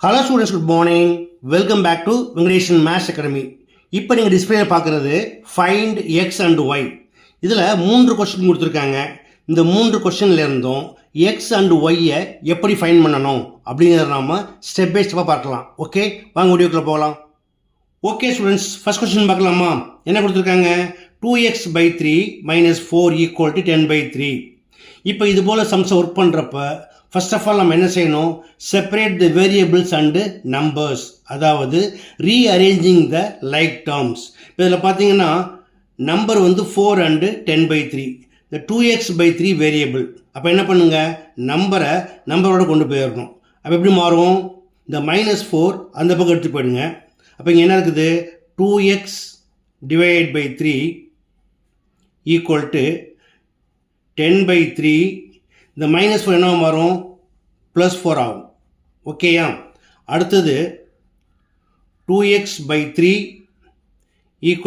Hello students, good morning. Welcome back to Venkatesan maths academy. இப்போ நீங்கள் டிஸ்பிளேல பார்க்குறது ஃபைண்ட் எக்ஸ் அண்ட் ஒய். இதில் 3 கொஸ்டின் கொடுத்துருக்காங்க. இந்த 3 கொஸ்டின்ல இருந்தும் எக்ஸ் அண்ட் ஒய்யை எப்படி ஃபைண்ட் பண்ணணும் அப்படிங்கிறத நாம் ஸ்டெப் பை ஸ்டெப்பாக பார்க்கலாம். ஓகே, வாங்க வீடியோக்குள்ளே போகலாம். ஓகே ஸ்டூடெண்ட்ஸ், ஃபர்ஸ்ட் கொஸ்டின் பார்க்கலாமா? என்ன கொடுத்துருக்காங்க? 2x/3 - 4 = 10/3. இப்போ இது போல் சம்ஸை ஒர்க் பண்ணுறப்ப ஃபர்ஸ்ட் ஆஃப் ஆல் நம்ம என்ன செய்யணும்? Separate the variables and numbers, அதாவது ரீஅரேஞ்சிங் த லைக் டேர்ம்ஸ். இப்போ இதில் பார்த்தீங்கன்னா நம்பர் வந்து 4 அண்டு 10/3. இந்த 2x/3 வேரியபிள். அப்போ என்ன பண்ணுங்க? நம்பரோட கொண்டு போயிடணும். அப்போ எப்படி மாறும்? இந்த -4 அந்த பக்கம் எடுத்து போயிடுங்க. அப்போ இங்கே என்ன இருக்குது? 2x/3 = 10/3. இந்த -4 என்ன மாறும்? +4 ஆகும். ஓகேயா? அடுத்தது 2x/3 =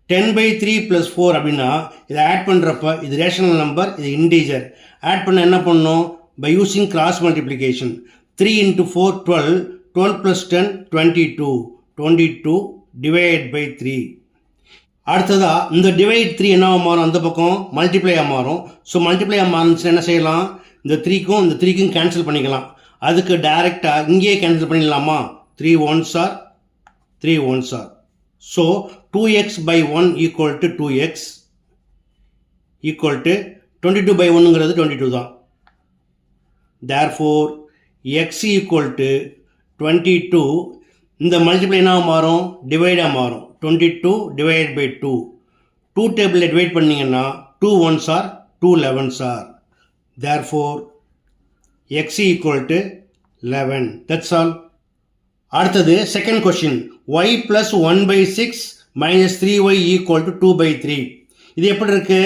10/3 + 4 அப்படின்னா இதை ஆட் பண்ணுறப்ப இது ரேஷனல் நம்பர், இது இன்டீஜர். ஆட் பண்ண என்ன பண்ணணும்? By using cross multiplication. 3 × 4 12, 12 + 10 22, 22 / 3. அடுத்ததா இந்த டிவைட் 3 என்னவா மாறும்? அந்த பக்கம் மல்டிப்ளையாக மாறும். ஸோ மல்டிப்ளையாக மாறுச்சுன்னா என்ன செய்யலாம்? இந்த 3க்கும் கேன்சல் பண்ணிக்கலாம். அதுக்கு டைரெக்டாக இங்கேயே கேன்சல் பண்ணிடலாமா? 3 1s are 3 1s are. So 2x/1 = 2x = 22/1ங்கிறது 22 தான். therefore x = 22. இந்த மல்டிப்ளை என்ன மாறும்? டிவைடாக மாறும். 22 / 2. 2 டேபிளில் டிவைட் பண்ணிங்கன்னா 2 1s are 2 11s are. therefore x = 11. that's all. அடுத்தது செகண்ட் கொஸ்டின். y + 1/6 - 3y = 2/3. இது எப்படி இருக்கு?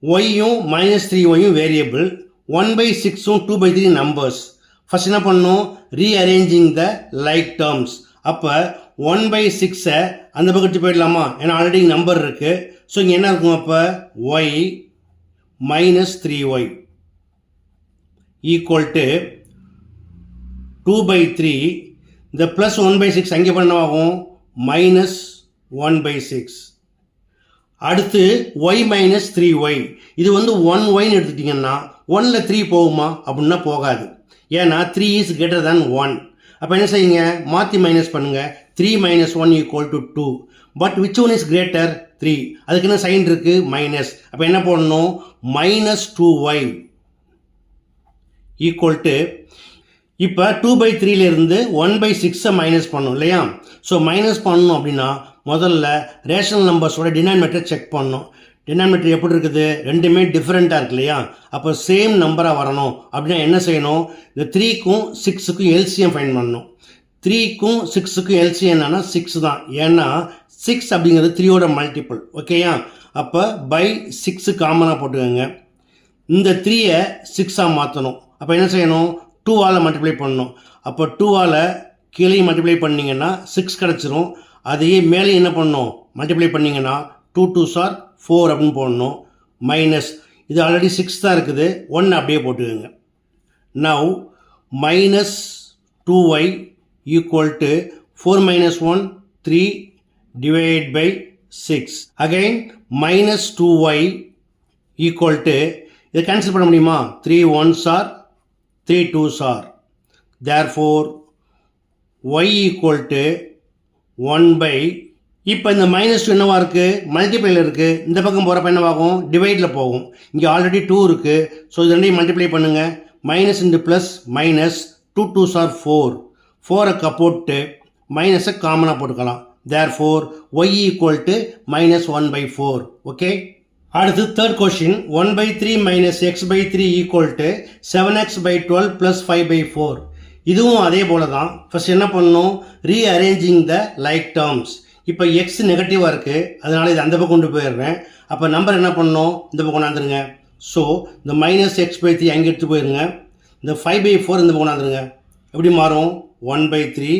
yயும் -3yயும் வேரியபிள், 1/6ம் 2/3 நம்பர்ஸ். ஃபர்ஸ்ட் என்ன பண்ணணும்? Rearranging the like terms. அப்போ 1/6 அந்த பக்கத்து போயிடலாமா? ஏன்னா ஆல்ரெடி நம்பர் இருக்கு. ஸோ இங்கே என்ன இருக்கும்? அப்போ y -3y = 2/3. இந்த ப்ளஸ் 1/6 அங்கே பண்ணவாகும் -1/6. அடுத்து y - 3y. இது வந்து 1yன்னு எடுத்துட்டிங்கன்னா 1ல் 3 போகுமா? அப்படின்னா போகாது. ஏன்னா 3 is greater than 1. அப்போ என்ன செய்யுங்க? மாற்றி மைனஸ் பண்ணுங்க. 3 - 1 = 2. But which one is greater? 3. அதுக்கு என்ன சைன் இருக்கு? மைனஸ். அப்போ என்ன போடணும்? -2y = இப்போ 2/3லேருந்து 1/6 மைனஸ் பண்ணணும் இல்லையா? ஸோ மைனஸ் பண்ணணும் அப்படின்னா முதல்ல ரேஷனல் நம்பர்ஸோட டினாமினேட்டர் செக் பண்ணணும். டினாமினேட்டர் எப்படி இருக்குது? ரெண்டுமே டிஃப்ரெண்ட்டாக இருக்கு இல்லையா? அப்போ சேம் நம்பராக வரணும் அப்படின்னா என்ன செய்யணும்? இந்த 3க்கும் 6க்கும் எல்சிஎம் ஃபைண்ட் பண்ணணும். 3க்கும் 6க்கும் எல்சிஎம் என்னன்னா 6 தான். ஏன்னா 6 அப்படிங்கிறது 3யோட மல்டிபிள். ஓகேயா? அப்போ பை 6 காமனாக போட்டுக்கோங்க. இந்த 3யை 6ஆக மாற்றணும். அப்போ என்ன செய்யணும்? 2ஆல் மல்டிப்ளை பண்ணணும். அப்போ 2ஆல் கீழே மல்டிப்ளை பண்ணிங்கன்னா 6 கிடச்சிரும். அதையே மேலே என்ன பண்ணணும்? மல்டிப்ளை பண்ணிங்கன்னா 2 2s are 4 அப்படின்னு போடணும். மைனஸ் இது ஆல்ரெடி 6 தான் இருக்குது, 1 அப்படியே போட்டுக்கோங்க. Now -2y = 4 - 1 3 / 6. அகைன் -2y = இதை கேன்சல் பண்ண முடியுமா? 3 1s are 3 2s are. therefore y = 1/. இப்போ இந்த -2 என்னவா இருக்குது? மல்டிப்ளைல இருக்குது. இந்த பக்கம் போகிறப்ப என்னவாகும்? டிவைடில் போகும். இங்கே ஆல்ரெடி 2 இருக்குது. ஸோ இது ரெண்டையும் மல்டிப்ளை பண்ணுங்கள். Minus into plus minus 2 2s are 4. 4 போட்டு மைனஸை காமனாக போட்டுக்கலாம். therefore y = -1/4. ஓகே. அடுத்து தேர்ட் கொஸ்டின். 1/3 - x/3 = 7x/12 + 5/4. இதுவும் அதே போல தான். ஃபர்ஸ்ட் என்ன பண்ணணும்? Rearranging the like terms. இப்போ எக்ஸ் நெகட்டிவாக இருக்குது, அதனால் இது அந்த பக்கம் கொண்டு போயிடுறேன். அப்போ நம்பர் என்ன பண்ணணும்? இந்த பக்கம் கொண்டாந்துருங்க. ஸோ இந்த -x/3 அங்கே எடுத்து போயிருங்க. இந்த 5/4 இந்த பக்கம் கொண்டாந்துருங்க. எப்படி மாறும்? 1/3.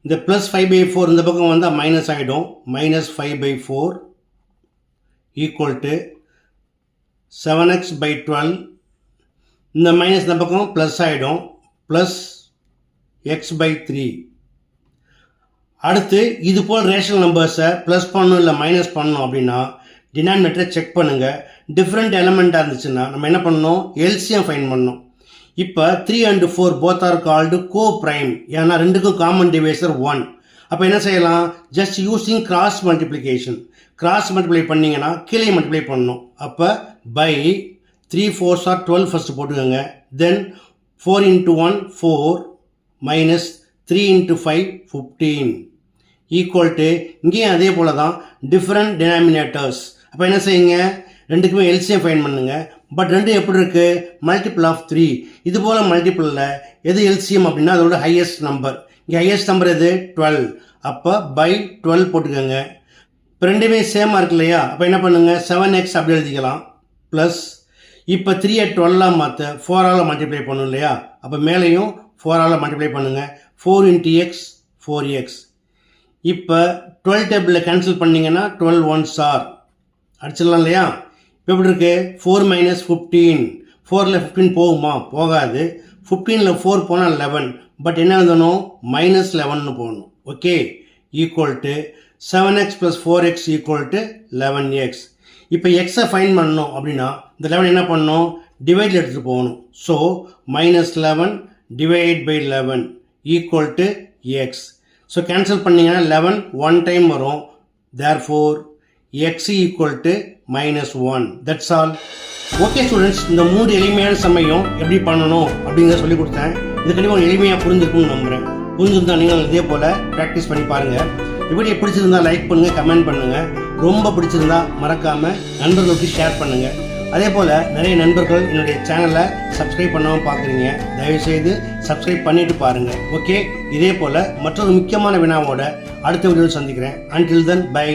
இந்த ப்ளஸ் 5/4 இந்த பக்கம் வந்தால் மைனஸ் ஆகிடும். -5/4 = 7x/12. இந்த மைனஸ் இந்த பக்கம் ப்ளஸ் ஆகிடும். Plus x by 3. அடுத்து இது போல் ரேஷனல் நம்பர்ஸை ப்ளஸ் பண்ணணும் இல்லை மைனஸ் பண்ணணும் அப்படின்னா டினாமினேட்டரை செக் பண்ணுங்கள். டிஃப்ரெண்ட் எலமெண்ட்டாக இருந்துச்சுன்னா நம்ம என்ன பண்ணணும், எல்சிஎம் ஃபைண்ட் பண்ணணும். இப்போ 3 and 4 both are called co-prime. ஏன்னா ரெண்டுக்கும் காமன் டிவைசர் 1. அப்போ என்ன செய்யலாம், just using cross multiplication. Cross multiply பண்ணிங்கன்னா கீழே மல்டிப்ளை பண்ணணும். அப்போ பை 3 4s are 12 ஃபஸ்ட்டு போட்டுக்கோங்க. தென் 4 into 1 4 minus 3 into 5 15 equal to இங்கேயும் அதே போல தான் டிஃப்ரெண்ட் டினாமினேட்டர்ஸ். அப்போ என்ன செய்யுங்க, ரெண்டுக்குமே எல்சிஎம் ஃபைண்ட் பண்ணுங்க. பட் ரெண்டு எப்படி இருக்குது, மல்டிபிள் ஆஃப் 3. இது போல் மல்டிபிளில் எது எல்சிஎம் அப்படின்னா அதோட ஹையஸ்ட் நம்பர். இங்கே ஹையஸ்ட் நம்பர் எது 12. அப்போ பை 12 போட்டுக்கோங்க. இப்போ ரெண்டுமே சேமாக இருக்கு இல்லையா, அப்போ என்ன பண்ணுங்கள் 7x அப்படி எழுதிக்கலாம். ப்ளஸ் இப்போ 3 12 மாற்ற 4 மல்டிப்ளை பண்ணணும் இல்லையா, அப்போ மேலேயும் 4 மல்டிப்ளை பண்ணுங்கள். 4 into x 4x. இப்போ 12 டேபிளில் கேன்சல் பண்ணிங்கன்னா 12 1s are அடிச்சிடலாம் இல்லையா. இப்போ எப்படி இருக்கு, 4 minus 15. 4ல் 15 போகுமா, போகாது. 15ல் 4 போனால் 11. பட் என்ன எழுதணும், மைனஸ் 11னு போகணும். Okay, equal to 7x + 4x equal to 11x. இப்போ எக்ஸை ஃபைன் பண்ணணும் அப்படின்னா இந்த 11 என்ன பண்ணணும், டிவைடில் எடுத்துகிட்டு போகணும். So minus 11 divide by 11 equal to எக்ஸ். ஸோ கேன்சல் பண்ணிங்கன்னா 11 1 டைம் வரும். Therefore x equal to -1. That's all. Okay students, இந்த 3 எளிமையான சமயம் எப்படி பண்ணணும் அப்படிங்கிறத சொல்லி கொடுத்தேன். இது கண்டிப்பாக எளிமையாக புரிஞ்சிருக்கும்னு நம்புகிறேன். புரிஞ்சிருந்தால் நீங்கள் இதே போல் ப்ராக்டிஸ் பண்ணி பாருங்கள். இப்படி பிடிச்சிருந்தா லைக் பண்ணுங்கள், கமெண்ட் பண்ணுங்கள். ரொம்ப பிடிச்சிருந்தா மறக்காமல் நண்பர்களுக்கு ஷேர் பண்ணுங்கள். அதே போல் நிறைய நண்பர்கள் என்னுடைய சேனலை சப்ஸ்கிரைப் பண்ணாமல் பார்க்குறீங்க. தயவுசெய்து சப்ஸ்கிரைப் பண்ணிவிட்டு பாருங்கள். ஓகே, இதே போல் மற்றொரு முக்கியமான வினாவோட அடுத்த வீடியோவில் சந்திக்கிறேன். Until then by.